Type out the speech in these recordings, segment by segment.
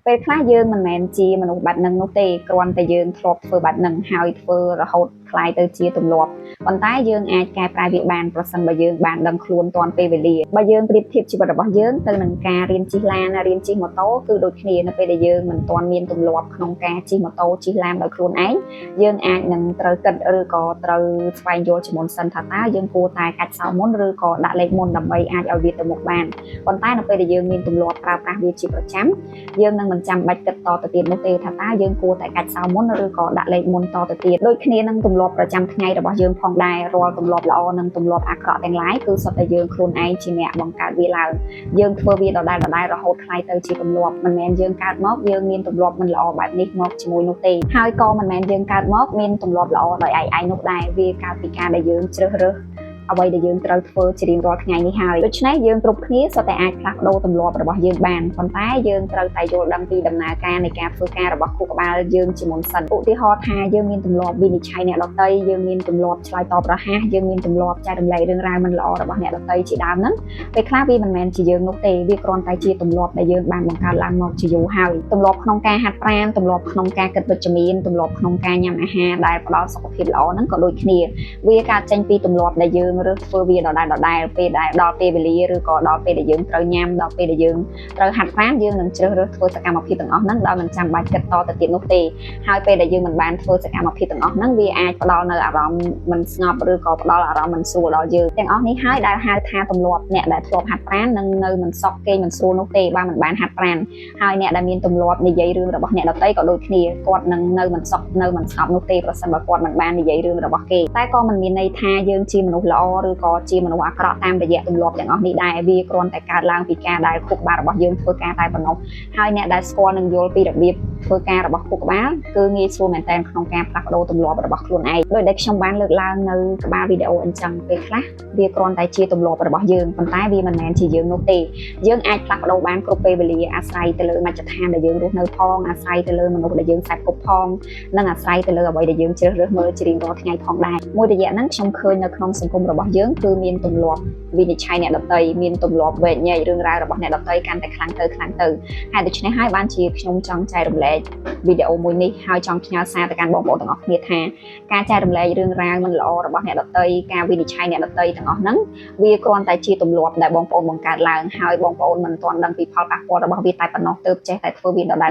ពេលខ្លះយើងមិនមែនជាមនុស្សបែបហ្នឹងនោះទេគ្រាន់តែយើងធ្លាប់ធ្វើបែបហ្នឹងហើយធ្វើរហូតคล้ายទៅជាទម្លាប់ប៉ុន្តែយើងអាចកែប្រែវាបានប្រសិនបើយើងបានដឹងខ្លួនទាន់ពេលវេលាបើយើងប្រៀបធៀបជីវិតរបស់យើងទៅនឹងការរៀនជិះឡានរៀនជិះម៉ូតូគឺដូចគ្នានៅពេលដែលយើងមិនទាន់មានទម្លាប់ក្នុងការជិះម៉ូតូជិះឡានដោយខ្លួនឯងយើងអាចនឹងត្រូវគិតឬក៏ត្រូវស្វែងយល់ជាមុនសិនថាតើយើងគួរតែកាច់សោមុនឬក៏ដាក់លេខមុនដើម្បីអាចឲ្យវាទៅមុខបានប៉ុន្តែនៅពេលដែលយើងមានទម្លាប់ប្រើប្រាស់វាជាប្រចាំយើងនឹងមិនចាំបាច់គិតតទៅទៀតនោះទេថាតើយើងគួរតែកាច់សោមុនឬក៏ដាក់លេខមុនតទៅទៀតដូចគ្នានឹងទម្លាប់ប្រចាំថ្ងៃរបស់យើងផងដែររាល់ទម្លាប់ល្អនិងទម្លាប់អាក្រក់ទាំងឡាយគឺសុទ្ធតែយើងខ្លួនឯងជាអ្នកបង្កើតវាឡើងយើងធ្វើវាដដែលរហូតคล้ายទៅជាទម្លាប់មិនមែនយើងកើតមកយើងមានទម្លាប់មិនល្អបែបនេះមកជាមួយនោះទេហើយក៏មិនមែនយើងកើតមកមានទម្លាប់ល្អដោយឯងនោះដែរវាកើតពីការដែលយើងជ្រើសរើសអ្វីដែលយើងត្រូវធ្វើជារៀងរាល់ថ្ងៃនេះហើយដូច្នេះយើងគ្រប់គ្នាសុទ្ធតែអាចផ្លាស់ប្ដូរទម្លាប់របស់យើងបានប៉ុន្តែយើងត្រូវតែយល់ដឹងពីដំណើរការនៃការធ្វើការរបស់ខួរក្បាលយើងជាមុនសិនឧទាហរណ៍ថាយើងមានទម្លាប់វិនិច្ឆ័យអ្នកដទៃយើងមានទម្លាប់ឆ្លើយតបរហ័សយើងមានទម្លាប់ចែករំលែករឿងរ៉ាវមិនល្អរបស់អ្នកដទៃជាដើមហ្នឹងពេលខ្លះវាមិនមែនជាយើងនោះទេវាគ្រាន់តែជាទម្លាប់ដែលយើងបានបង្កើតឡើងមកជាយូរហើយទម្លាប់ក្នុងការហាត់ប្រាណទម្លាប់ក្នុងការគិតវិជ្ជមានទម្លាប់ក្នុងការញ៉ាំអាហារដែលផ្ដល់សុខភាពល្អហ្នឹងក៏ដូចគ្នាវាកើតចេញពីទម្លាប់ដែលយើងរើសធ្វើវាដដែលពេលដែលដល់ពេលវេលាឬក៏ដល់ពេលដែលយើងត្រូវញ៉ាំដល់ពេលដែលយើងត្រូវហាត់ប្រាណយើងនឹងជ្រើសរើសធ្វើសកម្មភាពទាំងអស់ហ្នឹងដោយមិនចាំបាច់គិតតទៅទៀតនោះទេហើយពេលដែលយើងមិនបានធ្វើសកម្មភាពទាំងអស់ហ្នឹងវាអាចផ្ដល់នៅអារម្មណ៍មិនស្ងប់ឬក៏ផ្ដល់អារម្មណ៍មិនស្រួលដល់យើងទាំងអស់នេះហើយដែលហៅថាទម្លាប់អ្នកដែលធ្លាប់ហាត់ប្រាណនឹងនៅមិនសក់គេមិនស្រួលនោះទេបើមិនបានហាត់ប្រាណហើយអ្នកដែលមានទម្លាប់និយាយរឿងរបស់អ្នកដទៃក៏ដូចគ្នាគាត់នឹងនៅមិនសក់នៅមិនស្ងប់នោះទេប្រសិនបើគាត់មិនបាននិយាយរឿងរបស់គេតែក៏មិនមានន័យថាយើងជាមនុស្សល្អឬក៏ជាមនុស្សអាក្រក់តាមរយៈទម្លាប់ទាំងអស់នេះដែរវាគ្រាន់តែកើតឡើងពីការដែលខួរក្បាលរបស់យើងធ្វើការតែប៉ុណ្ណោះហើយអ្នកដែលស្គាល់និងយល់ពីរបៀបធ្វើការរបស់ខួរក្បាលគឺងាយស្រួលមែនទែនក្នុងការផ្លាស់ប្ដូរទម្លាប់របស់ខ្លួនឯងដោយដែលខ្ញុំបានលើកឡើងនៅក្បាលវីដេអូអញ្ចឹងពេលខ្លះវាគ្រាន់តែជាទម្លាប់របស់យើងប៉ុន្តែវាមិនមែនជាយើងនោះទេយើងអាចផ្លាស់ប្ដូរបានគ្រប់ពេលវេលាអាស្រ័យទៅលើមជ្ឈដ្ឋានដែលយើងរស់នៅផងអាស្រ័យទៅលើមនុស្សដែលយើងសេពគប់ផងនិងអាស្រ័យទៅលើអ្វីដែលយើងជ្រើសរើសមើលជារៀងរាល់ថ្ងៃផងដែរមួយរយៈហ្នឹងខ្ញុំឃើញនៅក្នុងសង្គមរបស់យើងគឺមានទម្លាប់វិនិច្ឆ័យអ្នកដទៃមានទម្លាប់វែកញែករឿងរ៉ាវរបស់អ្នកដទៃកាន់តែខ្លាំងទៅហើយដូច្នេះហើយបានជាខ្ញុំចង់ចែករំលែកវីដេអូមួយនេះហើយចង់ផ្ញើសារទៅកាន់បងប្អូនទាំងអស់គ្នាថាការចែករំលែករឿងរ៉ាវមិនល្អរបស់អ្នកដទៃការវិនិច្ឆ័យអ្នកដទៃទាំងអស់ហ្នឹងវាគ្រាន់តែជាទម្លាប់ដែលបងប្អូនបង្កើតឡើងហើយបងប្អូនមិនទាន់ដឹងពីផលប៉ះពាល់របស់វាតែប៉ុណ្ណោះទើបចេះតែធ្វើវាដដែល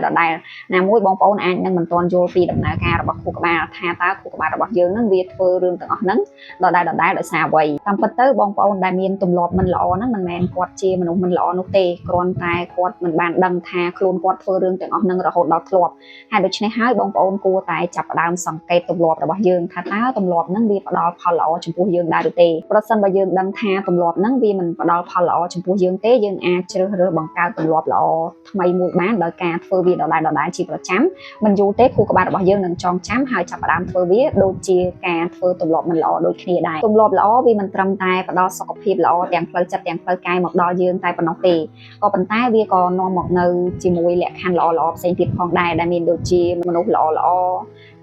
ណាមួយបងប្អូនអាចនឹងមិនទាន់យល់ពីដំណើរការរបស់ខួរក្បាលថាតើខួរក្បាលរបស់យើងហ្នឹងវាធ្វើរឿងទាំងអស់ហ្នឹងដដែលដោយសារអ្វីតាមពិតទៅបងប្អូនដែលមានទម្លាប់មិនល្អហ្នឹងមិនមែនគាត់ជាមនុស្សមិនល្អនោះទេគ្រាន់តែគាត់មិនបានដឹងថាខ្លួនគាត់ធ្វើរឿងទាំងអស់ហ្នឹងរហូតដល់ធ្លាប់ហើយដូច្នេះហើយបងប្អូនគួរតែចាប់ផ្ដើមសង្កេតទម្លាប់របស់យើងថាតើទម្លាប់ហ្នឹងវាផ្ដល់ផលល្អចំពោះយើងដែរឬទេប្រសិនបើយើងដឹងថាទម្លាប់ហ្នឹងវាមិនផ្ដល់ផលល្អចំពោះយើងទេយើងអាចជ្រើសរើសបង្កើតទម្លាប់ល្អថ្មីមួយបានដោយការធ្វើវាដដែលជាប្រចាំមិនយូរទេខួរក្បាលរបស់យើងនឹងចងចាំហើយចាប់ផ្ដើមធ្វើវាដូចជាការធ្វើទម្លាប់មិនល្អដូចគ្នាដែរទម្លាប់ល្អវាមិនត្រឹមតែផ្ដល់សុខភាពល្អទាំងផ្លូវចិត្តទាំងផ្លូវកាយមកដល់យើងតែប៉ុណ្ណោះទេក៏ប៉ុន្តែវាក៏នាំមកនៅជាមួយលក្ខខណ្ឌល្អផ្សេងទៀតផងដែរដែលមានដូចជាមនុស្សល្អ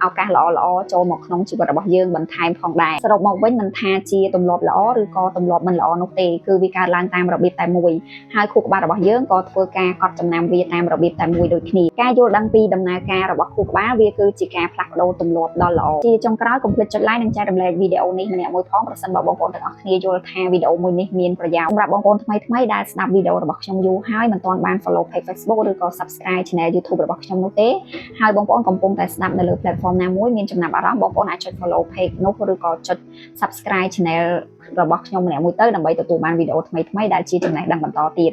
ឱកាសល្អចូលមកក្នុងជីវិតរបស់យើងបន្ថែមផងដែរសរុបមកវិញមិនថាជាទម្លាប់ល្អឬក៏ទម្លាប់មិនល្អនោះទេគឺវាកើតឡើងតាមរបៀបតែមួយហើយខួរក្បាលរបស់យើងក៏ធ្វើការកត់ចំណាំវាតាមរបៀបតែមួយដូចគ្នាការយល់ដឹងពីដំណើរការរបស់ខួរក្បាលវាគឺជាការផ្លាស់ប្ដូរទម្លាប់ដ៏ល្អជាចុងក្រោយកុំភ្លេចចុច like និងចែករំលែកវីដេអូនេះម្នាក់មួយផងប្រសិនបើបងប្អូនទាំងអស់គ្នាយល់ថាវីដេអូមួយនេះមានប្រយោជន៍សម្រាប់បងប្អូនថ្មីដែលស្ដាប់វីដេអូរបស់ខ្ញុំយូរហើយមិនទាន់បាន follow page Facebook ឬក៏ subscribe channel YouTube របស់ខ្ញុំនោះទេហើយបងប្អូនកំពុងតែស្ដាប់នៅលើ platform ណាមួយមានចំណាប់អារម្មណ៍បងប្អូនអាចចុច follow page នោះឬក៏ចុច subscribe channel របស់ខ្ញុំម្នាក់មួយទៅដើម្បីទទួលបានវីដេអូថ្មីដែលជាចំណេះដឹងបន្តទៀត